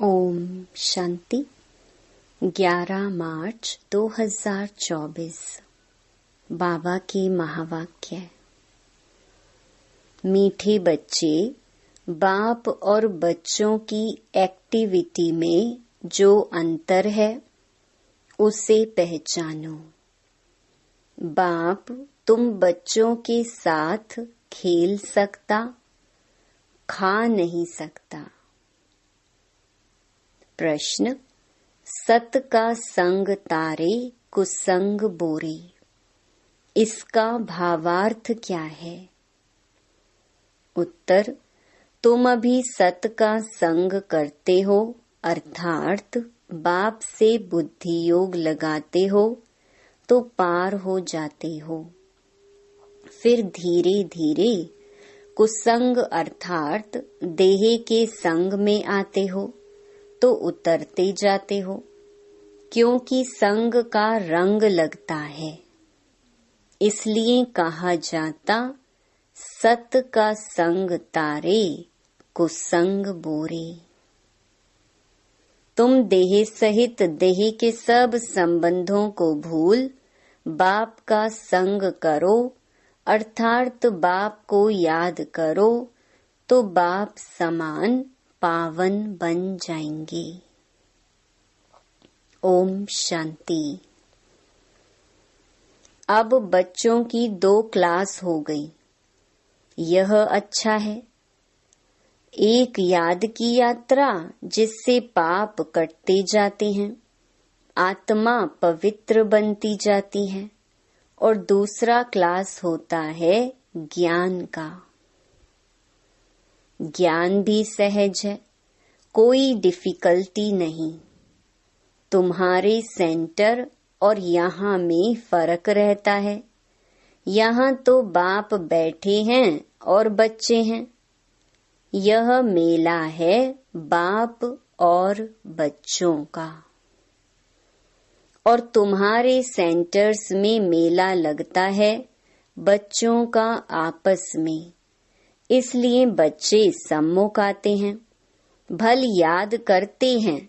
ओम शांति। 11 मार्च 2024 बाबा की महावाक्य। मीठे बच्चे, बाप और बच्चों की एक्टिविटी में जो अंतर है उसे पहचानो। बाप तुम बच्चों के साथ खेल सकता, खा नहीं सकता। प्रश्न, सत का संग तारे कुसंग बोरे, इसका भावार्थ क्या है? उत्तर, तुम अभी सत का संग करते हो, अर्थात बाप से बुद्धि योग लगाते हो तो पार हो जाते हो। फिर धीरे धीरे कुसंग अर्थात देह के संग में आते हो तो उतरते जाते हो, क्योंकि संग का रंग लगता है। इसलिए कहा जाता सत का संग तारे कुसंग बोरे। तुम देह सहित देह के सब संबंधों को भूल बाप का संग करो, अर्थात बाप को याद करो तो बाप समान पावन बन जाएंगे। ओम शांति। अब बच्चों की 2 क्लास हो गई। यह अच्छा है। एक याद की यात्रा जिससे पाप कटते जाते हैं, आत्मा पवित्र बनती जाती है, और दूसरा क्लास होता है ज्ञान का। ज्ञान भी सहज है, कोई डिफिकल्टी नहीं। तुम्हारे सेंटर और यहाँ में फर्क रहता है। यहाँ तो बाप बैठे हैं और बच्चे हैं। यह मेला है बाप और बच्चों का। और तुम्हारे सेंटर्स में मेला लगता है बच्चों का आपस में। इसलिए बच्चे सम्मुख आते हैं, भल याद करते हैं,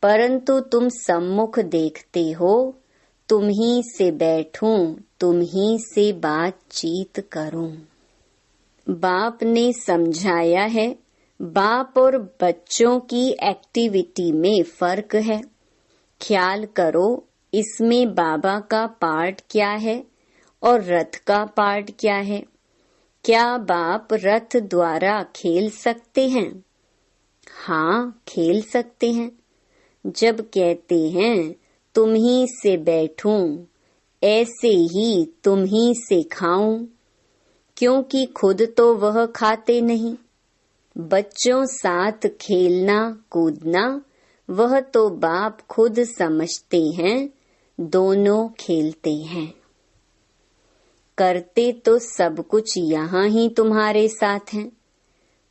परंतु तुम सम्मुख देखते हो, तुम ही से बैठूं, तुम ही से बातचीत करूं। बाप ने समझाया है, बाप और बच्चों की एक्टिविटी में फर्क है। ख्याल करो, इसमें बाबा का पार्ट क्या है और रथ का पार्ट क्या है। क्या बाप रथ द्वारा खेल सकते हैं? हाँ, खेल सकते हैं। जब कहते हैं तुम ही से बैठूं, ऐसे ही तुम ही से खाऊं, क्योंकि खुद तो वह खाते नहीं। बच्चों साथ खेलना कूदना वह तो बाप खुद समझते हैं, दोनों खेलते हैं। करते तो सब कुछ यहाँ ही तुम्हारे साथ हैं,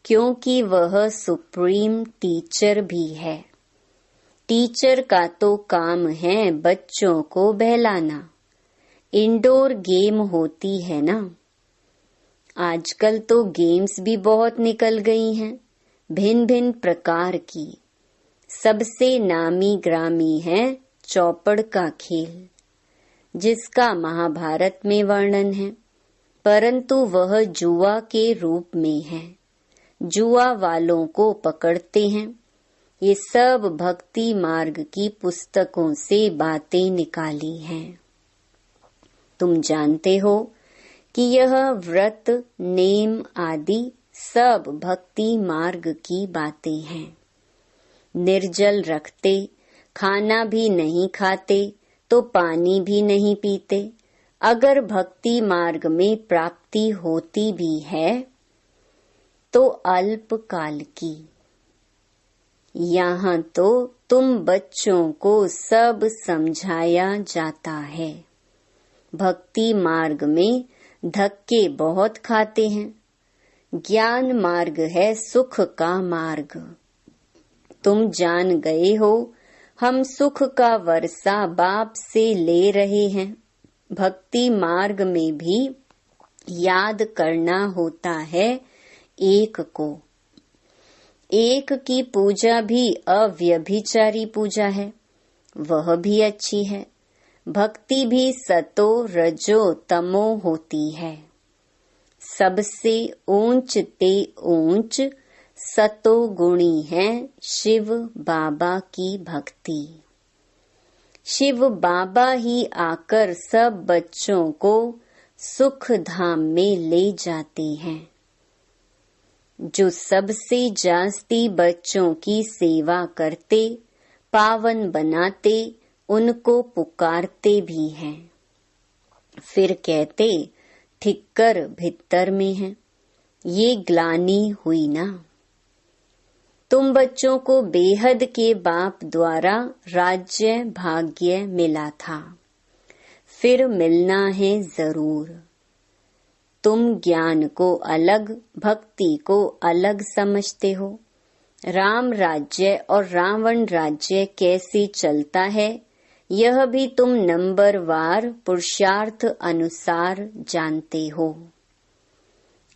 क्योंकि वह सुप्रीम टीचर भी है। टीचर का तो काम है बच्चों को बहलाना। इंडोर गेम होती है ना। आजकल तो गेम्स भी बहुत निकल गई हैं, भिन्न भिन्न प्रकार की। सबसे नामी ग्रामी है चौपड़ का खेल, जिसका महाभारत में वर्णन है, परंतु वह जुआ के रूप में है। जुआ वालों को पकड़ते हैं। ये सब भक्ति मार्ग की पुस्तकों से बातें निकाली हैं। तुम जानते हो कि यह व्रत नेम आदि सब भक्ति मार्ग की बातें हैं। निर्जल रखते, खाना भी नहीं खाते तो पानी भी नहीं पीते। अगर भक्ति मार्ग में प्राप्ति होती भी है तो अल्प काल की। यहाँ तो तुम बच्चों को सब समझाया जाता है। भक्ति मार्ग में धक्के बहुत खाते हैं। ज्ञान मार्ग है सुख का मार्ग। तुम जान गए हो, हम सुख का वर्षा बाप से ले रहे हैं। भक्ति मार्ग में भी याद करना होता है एक को। एक की पूजा भी अव्यभिचारी पूजा है, वह भी अच्छी है। भक्ति भी सतो रजो तमो होती है। सबसे ऊंच ते ऊंच सतो गुणी है शिव बाबा की भक्ति। शिव बाबा ही आकर सब बच्चों को सुख धाम में ले जाते हैं। जो सबसे जास्ती बच्चों की सेवा करते, पावन बनाते, उनको पुकारते भी हैं। फिर कहते ठिक्कर भित्तर में है, ये ग्लानि हुई ना। तुम बच्चों को बेहद के बाप द्वारा राज्य भाग्य मिला था, फिर मिलना है जरूर। तुम ज्ञान को अलग, भक्ति को अलग समझते हो। राम राज्य और रावण राज्य कैसे चलता है, यह भी तुम नंबरवार पुरुषार्थ अनुसार जानते हो।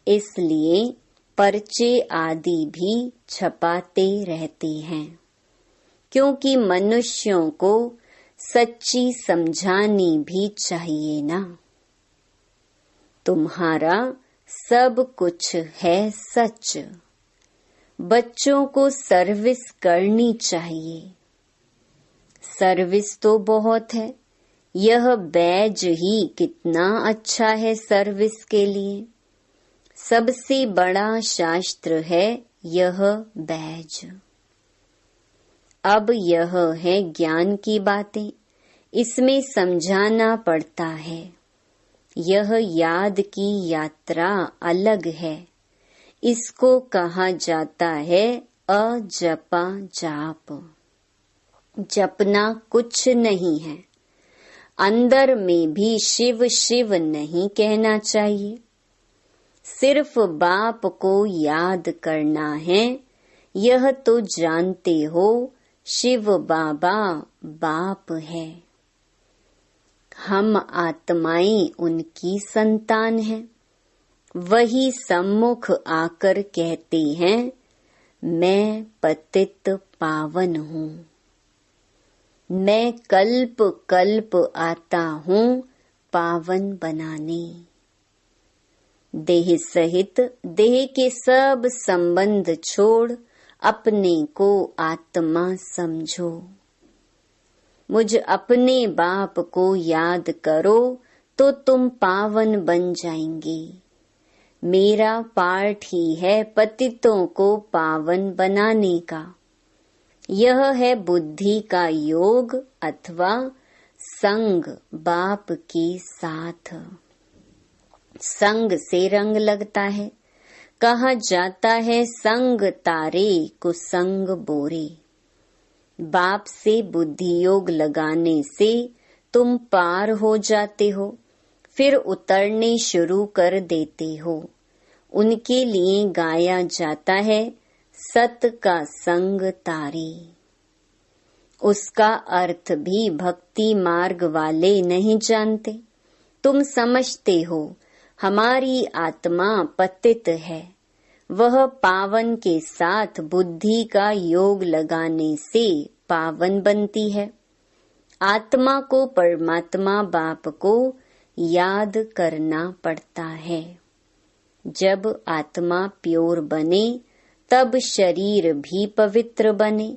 इसलिए पर्चे आदि भी छपाते रहते हैं, क्योंकि मनुष्यों को सच्ची समझानी भी चाहिए ना। तुम्हारा सब कुछ है सच। बच्चों को सर्विस करनी चाहिए। सर्विस तो बहुत है, यह बैज ही कितना अच्छा है सर्विस के लिए। सबसे बड़ा शास्त्र है यह बैज। अब यह है ज्ञान की बातें, इसमें समझाना पड़ता है। यह याद की यात्रा अलग है। इसको कहा जाता है अजपा जाप। जपना कुछ नहीं है। अंदर में भी शिव शिव नहीं कहना चाहिए। सिर्फ बाप को याद करना है। यह तो जानते हो शिव बाबा बाप है। हम आत्माएं उनकी संतान हैं। वही सम्मुख आकर कहते हैं, मैं पतित पावन हूँ। मैं कल्प कल्प आता हूँ पावन बनाने। देह सहित देह के सब संबंध छोड़ अपने को आत्मा समझो। मुझ अपने बाप को याद करो तो तुम पावन बन जाएंगे। मेरा पाठ ही है पतितों को पावन बनाने का। यह है बुद्धि का योग अथवा संग बाप के साथ। संग से रंग लगता है। कहा जाता है संग तारे कुसंग बोरे। बाप से बुद्धि योग लगाने से तुम पार हो जाते हो, फिर उतरने शुरू कर देते हो। उनके लिए गाया जाता है सत का संग तारे। उसका अर्थ भी भक्ति मार्ग वाले नहीं जानते। तुम समझते हो हमारी आत्मा पतित है। वह पावन के साथ बुद्धि का योग लगाने से पावन बनती है। आत्मा को परमात्मा बाप को याद करना पड़ता है। जब आत्मा प्योर बने तब शरीर भी पवित्र बने,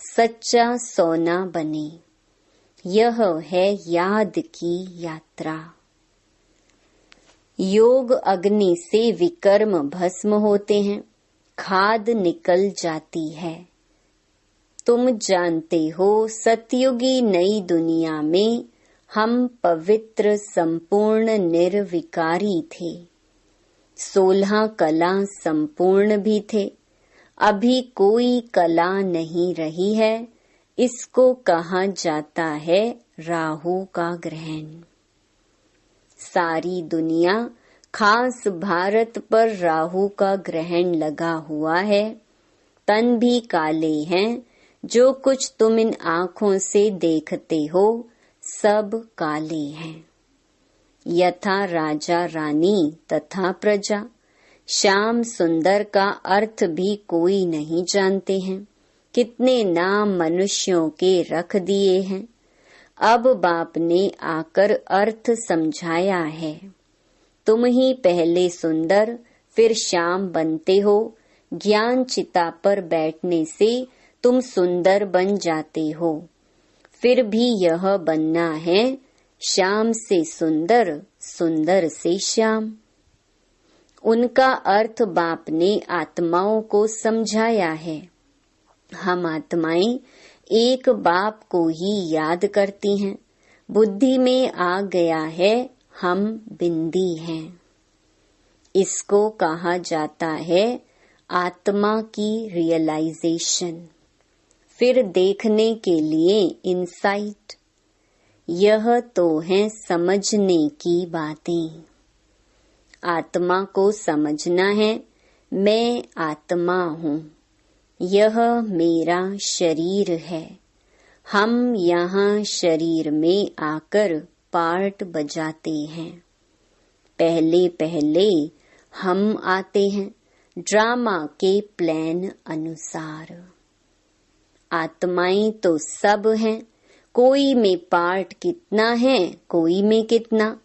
सच्चा सोना बने। यह है याद की यात्रा। योग अग्नि से विकर्म भस्म होते हैं, खाद निकल जाती है। तुम जानते हो सतयुगी नई दुनिया में हम पवित्र संपूर्ण निर्विकारी थे। 16 कला संपूर्ण भी थे। अभी कोई कला नहीं रही है। इसको कहा जाता है राहु का ग्रहण। सारी दुनिया खास भारत पर राहु का ग्रहण लगा हुआ है। तन भी काले हैं। जो कुछ तुम इन आँखों से देखते हो सब काले हैं। यथा राजा रानी तथा प्रजा। श्याम सुंदर का अर्थ भी कोई नहीं जानते हैं। कितने नाम मनुष्यों के रख दिए हैं। अब बाप ने आकर अर्थ समझाया है। तुम ही पहले सुंदर फिर श्याम बनते हो। ज्ञान चिता पर बैठने से तुम सुंदर बन जाते हो। फिर भी यह बनना है श्याम से सुंदर, सुंदर से श्याम। उनका अर्थ बाप ने आत्माओं को समझाया है। हम आत्माएं एक बाप को ही याद करती हैं। बुद्धि में आ गया है हम बिंदी हैं। इसको कहा जाता है आत्मा की रियलाइजेशन। फिर देखने के लिए इंसाइट। यह तो है समझने की बातें। आत्मा को समझना है मैं आत्मा हूँ। यह मेरा शरीर है। हम यहाँ शरीर में आकर पार्ट बजाते हैं। पहले पहले हम आते हैं ड्रामा के प्लान अनुसार। आत्माएं तो सब हैं। कोई में पार्ट कितना है, कोई में कितना।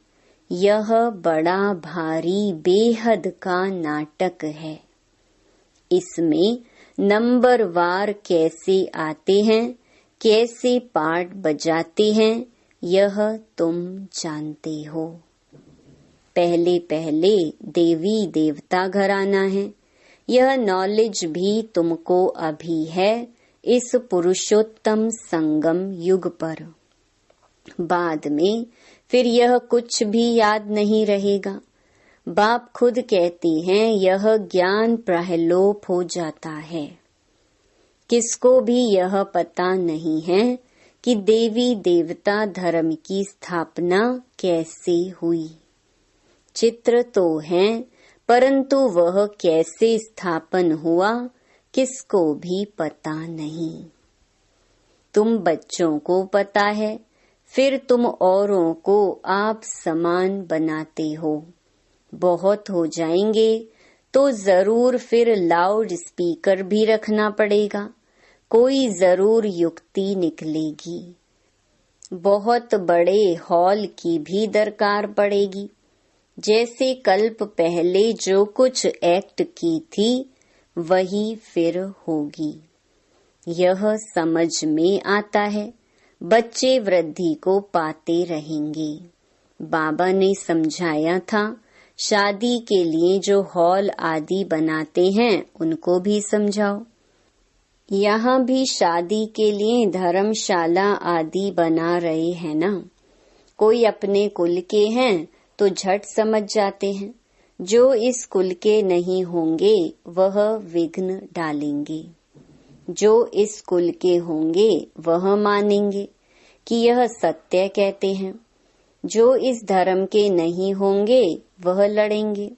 यह बड़ा भारी बेहद का नाटक है। इसमें नंबरवार कैसे आते हैं, कैसे पार्ट बजाते हैं, यह तुम जानते हो। पहले पहले देवी देवता घराना है। यह नॉलेज भी तुमको अभी है इस पुरुषोत्तम संगम युग पर। बाद में फिर यह कुछ भी याद नहीं रहेगा। बाप खुद कहते हैं यह ज्ञान प्रहलोप हो जाता है। किसको भी यह पता नहीं है कि देवी देवता धर्म की स्थापना कैसे हुई। चित्र तो है, परंतु वह कैसे स्थापन हुआ किसको भी पता नहीं। तुम बच्चों को पता है, फिर तुम औरों को आप समान बनाते हो। बहुत हो जाएंगे तो जरूर फिर लाउड स्पीकर भी रखना पड़ेगा। कोई जरूर युक्ति निकलेगी। बहुत बड़े हॉल की भी दरकार पड़ेगी। जैसे कल्प पहले जो कुछ एक्ट की थी वही फिर होगी। यह समझ में आता है। बच्चे वृद्धि को पाते रहेंगे। बाबा ने समझाया था शादी के लिए जो हॉल आदि बनाते हैं उनको भी समझाओ। यहाँ भी शादी के लिए धर्मशाला आदि बना रहे हैं ना। कोई अपने कुल के हैं तो झट समझ जाते हैं। जो इस कुल के नहीं होंगे वह विघ्न डालेंगे। जो इस कुल के होंगे वह मानेंगे कि यह सत्य कहते हैं। जो इस धर्म के नहीं होंगे वह लड़ेंगे।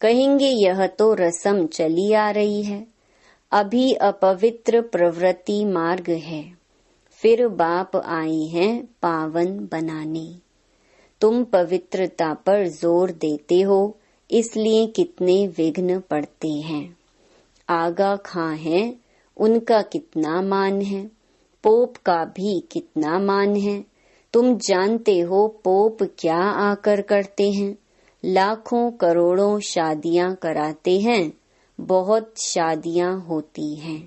कहेंगे यह तो रस्म चली आ रही है, अभी अपवित्र प्रवृत्ति मार्ग है। फिर बाप आए हैं पावन बनाने। तुम पवित्रता पर जोर देते हो, इसलिए कितने विघ्न पड़ते हैं। आगा खां है, उनका कितना मान है। पोप का भी कितना मान है। तुम जानते हो पोप क्या आकर करते हैं। लाखों करोड़ों शादियां कराते हैं। बहुत शादियां होती हैं।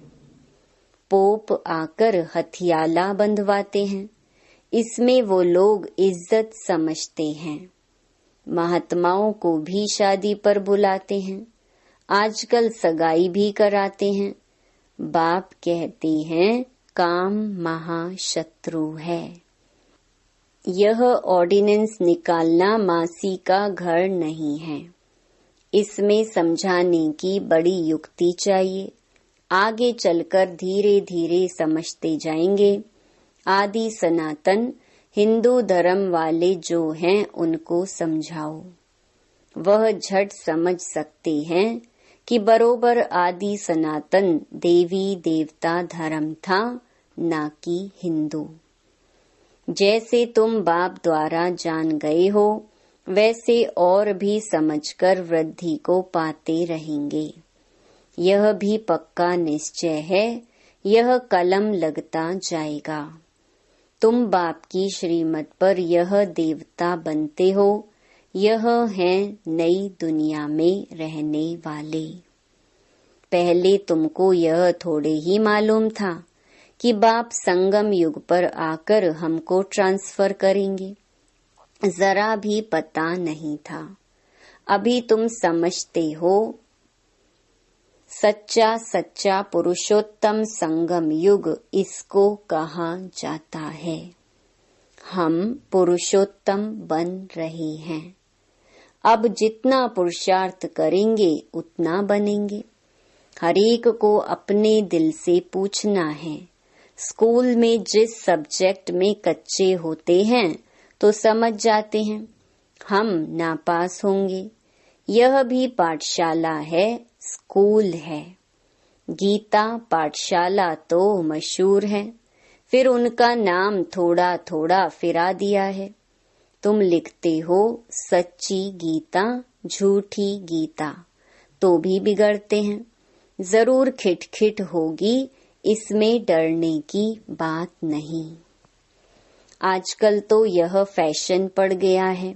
पोप आकर हथियाला बंधवाते हैं। इसमें वो लोग इज्जत समझते हैं। महात्माओं को भी शादी पर बुलाते हैं। आजकल सगाई भी कराते हैं। बाप कहते हैं काम महाशत्रु है। यह ऑर्डिनेंस निकालना मासी का घर नहीं है। इसमें समझाने की बड़ी युक्ति चाहिए। आगे चलकर धीरे धीरे समझते जाएंगे। आदि सनातन हिंदू धर्म वाले जो हैं उनको समझाओ। वह झट समझ सकते हैं कि बरोबर आदि सनातन देवी देवता धर्म था, ना कि हिंदू। जैसे तुम बाप द्वारा जान गए हो, वैसे और भी समझकर वृद्धि को पाते रहेंगे। यह भी पक्का निश्चय है, यह कलम लगता जाएगा। तुम बाप की श्रीमत पर यह देवता बनते हो, यह हैं नई दुनिया में रहने वाले। पहले तुमको यह थोड़े ही मालूम था कि बाप संगम युग पर आकर हमको ट्रांसफर करेंगे, जरा भी पता नहीं था। अभी तुम समझते हो, सच्चा सच्चा पुरुषोत्तम संगम युग इसको कहा जाता है। हम पुरुषोत्तम बन रहे हैं। अब जितना पुरुषार्थ करेंगे उतना बनेंगे। हरेक को अपने दिल से पूछना है। स्कूल में जिस सब्जेक्ट में कच्चे होते हैं तो समझ जाते हैं, हम नापास होंगे। यह भी पाठशाला है, स्कूल है। गीता पाठशाला तो मशहूर है, फिर उनका नाम थोड़ा थोड़ा फिरा दिया है। तुम लिखते हो सच्ची गीता, झूठी गीता, तो भी बिगड़ते हैं। जरूर खिटखिट होगी, इसमें डरने की बात नहीं। आजकल तो यह फैशन पड़ गया है,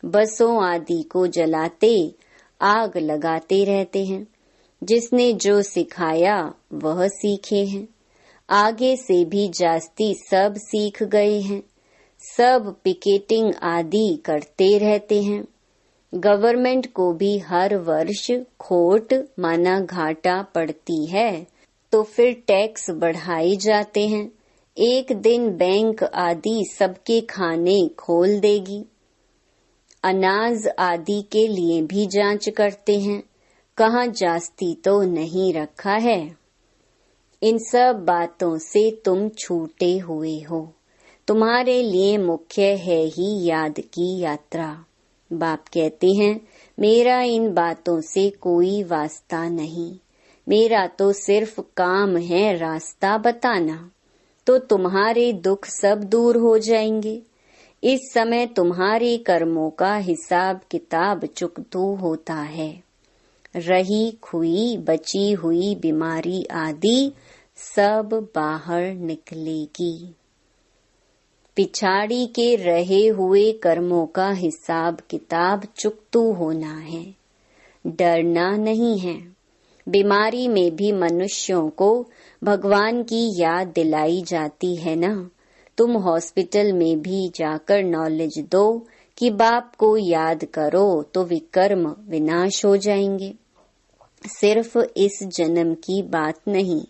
बसों आदि को जलाते आग लगाते रहते हैं। जिसने जो सिखाया वह सीखे हैं। आगे से भी जास्ती सब सीख गए हैं। सब पिकेटिंग आदि करते रहते हैं। गवर्नमेंट को भी हर वर्ष खोट माना घाटा पड़ती है, तो फिर टैक्स बढ़ाए जाते हैं। एक दिन बैंक आदि सबके खाने खोल देगी। अनाज आदि के लिए भी जांच करते हैं, कहाँ जास्ती तो नहीं रखा है। इन सब बातों से तुम छूटे हुए हो। तुम्हारे लिए मुख्य है ही याद की यात्रा। बाप कहते हैं, मेरा इन बातों से कोई वास्ता नहीं, मेरा तो सिर्फ काम है रास्ता बताना, तो तुम्हारे दुख सब दूर हो जाएंगे। इस समय तुम्हारे कर्मों का हिसाब किताब चुकतू होता है। रही खुई बची हुई बीमारी आदि सब बाहर निकलेगी। पिछाड़ी के रहे हुए कर्मों का हिसाब किताब चुकतू होना है, डरना नहीं है। बीमारी में भी मनुष्यों को भगवान की याद दिलाई जाती है ना। तुम हॉस्पिटल में भी जाकर नॉलेज दो कि बाप को याद करो तो विकर्म विनाश हो जाएंगे। सिर्फ इस जन्म की बात नहीं,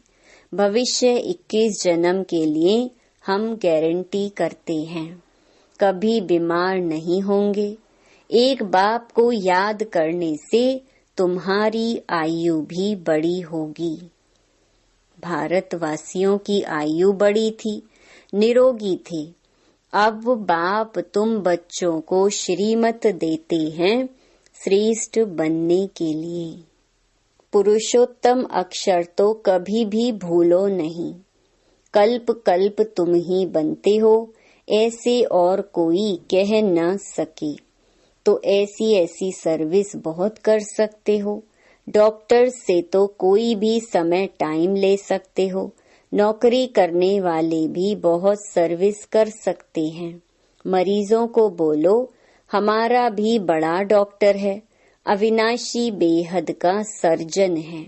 भविष्य 21 जन्म के लिए हम गारंटी करते हैं, कभी बीमार नहीं होंगे। एक बाप को याद करने से तुम्हारी आयु भी बड़ी होगी। भारतवासियों की आयु बड़ी थी, निरोगी थे। अब बाप तुम बच्चों को श्रीमत देते हैं श्रेष्ठ बनने के लिए। पुरुषोत्तम अक्षर तो कभी भी भूलो नहीं। कल्प कल्प तुम ही बनते हो, ऐसे और कोई कह न सके। तो ऐसी ऐसी सर्विस बहुत कर सकते हो। डॉक्टर से तो कोई भी समय टाइम ले सकते हो। नौकरी करने वाले भी बहुत सर्विस कर सकते हैं। मरीजों को बोलो, हमारा भी बड़ा डॉक्टर है, अविनाशी बेहद का सर्जन है।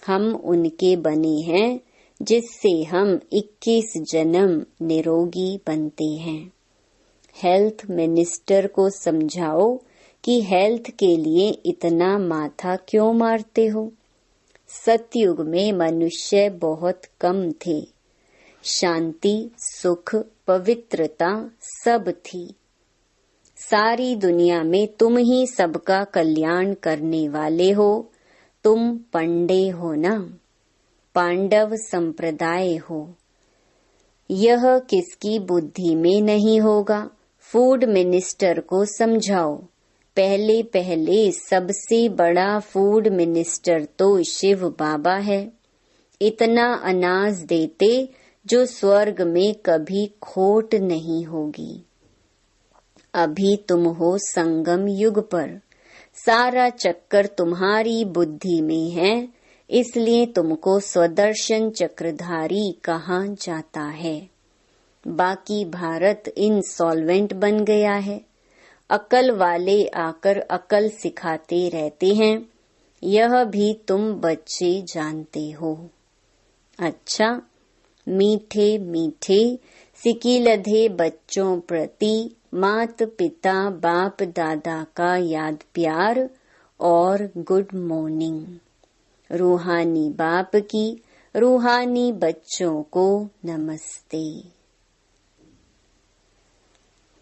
हम उनके बने हैं जिससे हम 21 जन्म निरोगी बनते हैं। हेल्थ मिनिस्टर को समझाओ कि हेल्थ के लिए इतना माथा क्यों मारते हो। सतयुग में मनुष्य बहुत कम थे, शांति सुख पवित्रता सब थी। सारी दुनिया में तुम ही सबका कल्याण करने वाले हो। तुम पंडे हो ना, पांडव संप्रदाय हो। यह किसकी बुद्धि में नहीं होगा। फूड मिनिस्टर को समझाओ। पहले पहले सबसे बड़ा फूड मिनिस्टर तो शिव बाबा है। इतना अनाज देते जो स्वर्ग में कभी खोट नहीं होगी। अभी तुम हो संगम युग पर, सारा चक्कर तुम्हारी बुद्धि में है, इसलिए तुमको स्वदर्शन चक्रधारी कहा जाता है। बाकी भारत इंसॉल्वेंट बन गया है। अकल वाले आकर अकल सिखाते रहते हैं, यह भी तुम बच्चे जानते हो। अच्छा, मीठे मीठे सिकीलधे बच्चों प्रति मात पिता बाप दादा का याद प्यार और गुड मॉर्निंग। रूहानी बाप की रूहानी बच्चों को नमस्ते।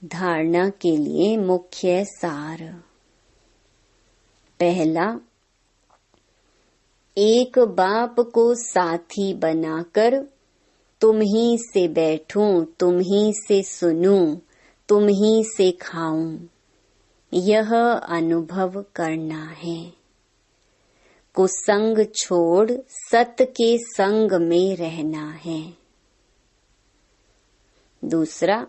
धारणा के लिए मुख्य सार। पहला, एक बाप को साथी बनाकर तुम ही से बैठूं, तुम ही से सुनूं, तुम ही से खाऊं, यह अनुभव करना है। कुसंग छोड़ सत के संग में रहना है। दूसरा,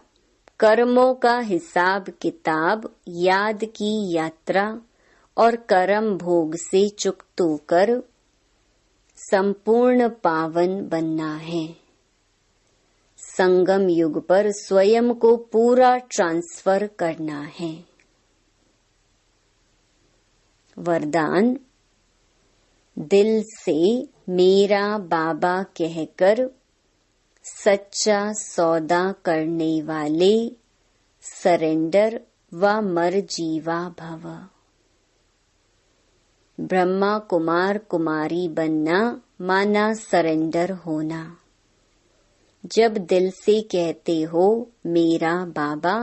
कर्मों का हिसाब किताब याद की यात्रा और कर्म भोग से चुकतो कर संपूर्ण पावन बनना है। संगम युग पर स्वयं को पूरा ट्रांसफर करना है। वरदान, दिल से मेरा बाबा कहकर सच्चा सौदा करने वाले सरेंडर व मरजीवा भव। ब्रह्मा कुमार कुमारी बनना माना सरेंडर होना। जब दिल से कहते हो मेरा बाबा,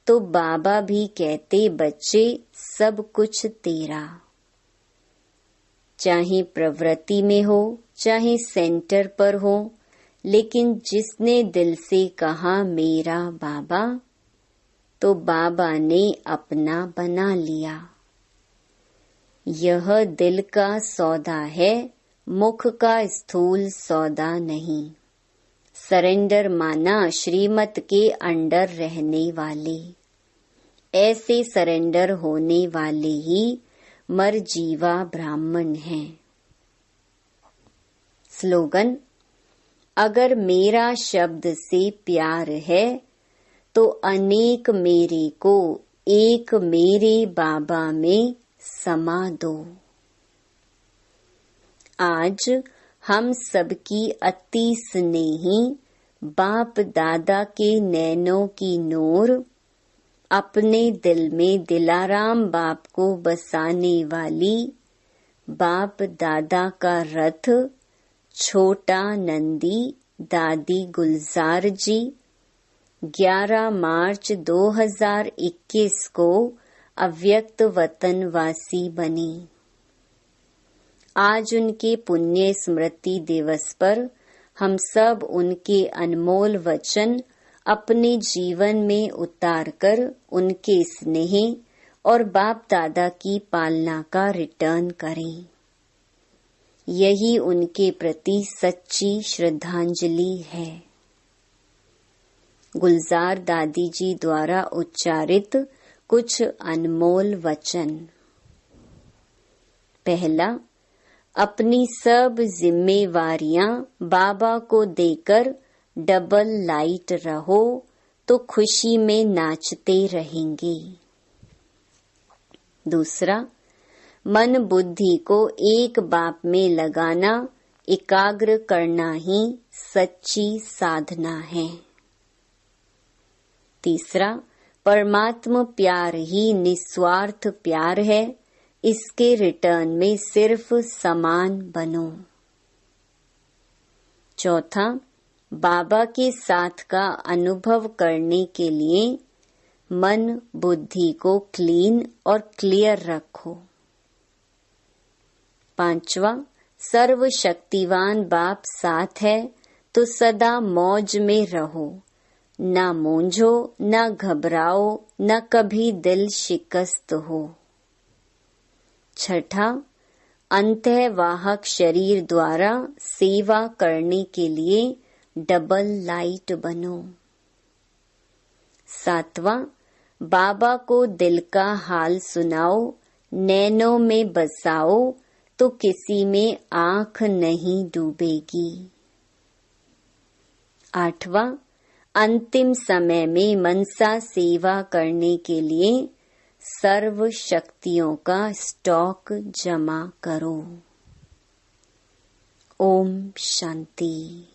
तो बाबा भी कहते बच्चे सब कुछ तेरा। चाहे प्रवृत्ति में हो चाहे सेंटर पर हो, लेकिन जिसने दिल से कहा मेरा बाबा, तो बाबा ने अपना बना लिया। यह दिल का सौदा है, मुख का स्थूल सौदा नहीं। सरेंडर माना श्रीमत के अंडर रहने वाले। ऐसे सरेंडर होने वाले ही मरजीवा ब्राह्मण हैं। स्लोगन, अगर मेरा शब्द से प्यार है तो अनेक मेरे को एक मेरे बाबा में समा दो। आज हम सबकी अति स्नेही बाप दादा के नैनों की नूर अपने दिल में दिलाराम बाप को बसाने वाली बाप दादा का रथ छोटा नंदी दादी गुलजार जी 11 मार्च 2021 को अव्यक्त वतनवासी बने। आज उनके पुण्य स्मृति दिवस पर हम सब उनके अनमोल वचन अपने जीवन में उतारकर उनके स्नेह और बाप दादा की पालना का रिटर्न करें। यही उनके प्रति सच्ची श्रद्धांजलि है। गुलजार दादी जी द्वारा उच्चारित कुछ अनमोल वचन। पहला, अपनी सब जिम्मेवारियां बाबा को देकर डबल लाइट रहो तो खुशी में नाचते रहेंगे। दूसरा, मन बुद्धि को एक बाप में लगाना, एकाग्र करना ही सच्ची साधना है। तीसरा, परमात्मा प्यार ही निस्वार्थ प्यार है, इसके रिटर्न में सिर्फ समान बनो। चौथा, बाबा के साथ का अनुभव करने के लिए मन बुद्धि को क्लीन और क्लियर रखो। पांचवा, सर्वशक्तिवान बाप साथ है तो सदा मौज में रहो, ना मूंझो ना घबराओ, न कभी दिल शिकस्त हो। छठा, अंतःवाहक शरीर द्वारा सेवा करने के लिए डबल लाइट बनो। सातवां, बाबा को दिल का हाल सुनाओ, नैनों में बसाओ तो किसी में आंख नहीं डूबेगी। 8वां, अंतिम समय में मनसा सेवा करने के लिए सर्व शक्तियों का स्टॉक जमा करो। ओम शांति।